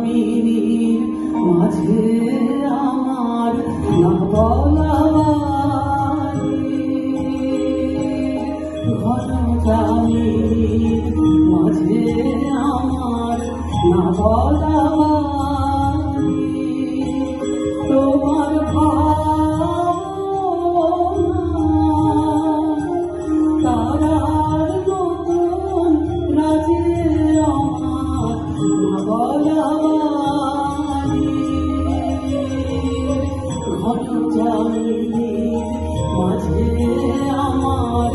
জামিনীর মাঝে আমার না বলা ঘন জামিনীর মাঝে আমার না বলা তোমার তারার মতন রাজে আমার না বলা ঘন জামিনীর মাঝে আমার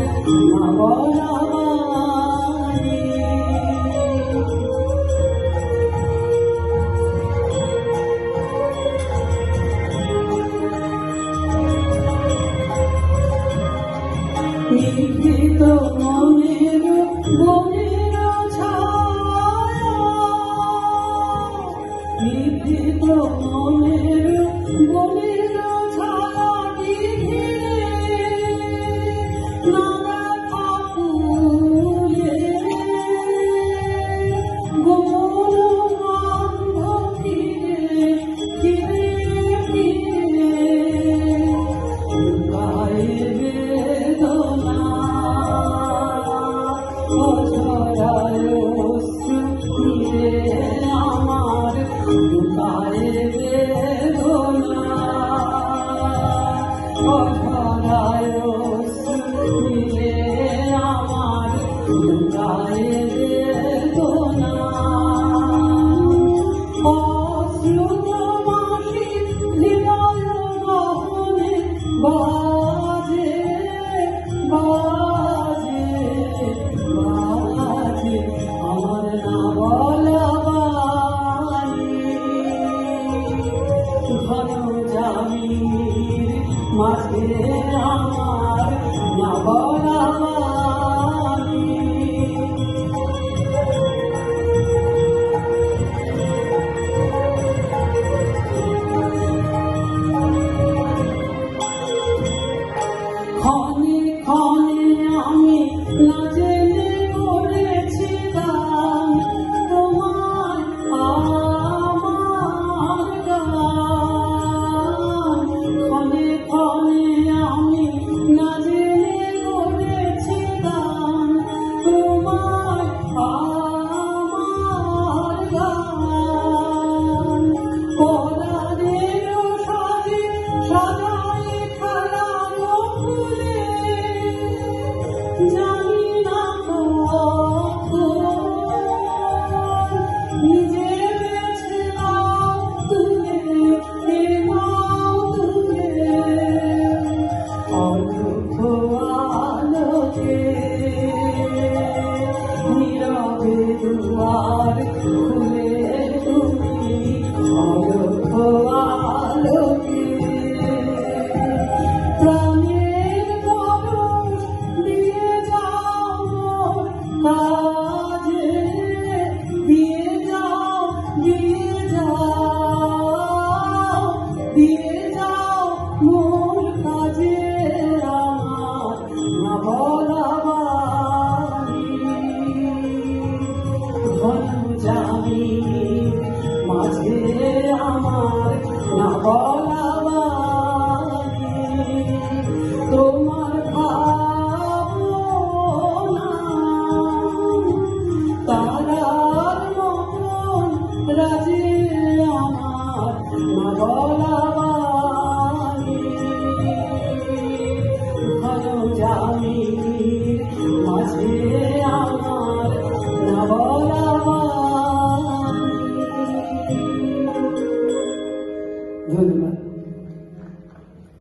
না বলা নিভৃত মনের মনের ছায়া নিভৃত মনের মনের ছায়া নিভে নানা কাপুরে গোলমান্ধ ফিরে ফিরে ফিরে গায়ে বেদনা অঝরায় অশ্রু নিয়ে আমার গায়ে বেদনা অঝরায় অশ্রু নিয়ে আমার গায়ে বেদনা অশ্রুত মাসি হৃদয় গহনে বাজে বাজে বাজে আমার না বলা ঘন জামিনীর মাঝে আমার না বলা ক্ষণে ক্ষণে আমি না জেনে করেছি গান তোমার আমার গান ক্ষণে ক্ষণে আমি না জেনে করেছি গান তোমার আমার গান পরাণের সাজে সাজায় খেলানো ফুলে জানি না নিজে বেছে নাও তুলে নাও তুলে অর্থ আলোকে নীরবে দুয়ার খুলে তুমি অর্থ আলোকে প্রাণের পরশ দিয়ে যাও মোর কাজে দিয়ে যাও দিয়ে যাও দিয়ে যাও মোর কাজে আমার না বলা ঘন জামিনীর মাঝে আমার না বলা তোমার ভাবনা তারার মতন রাজে আমার না বলা ঘন জামিনীর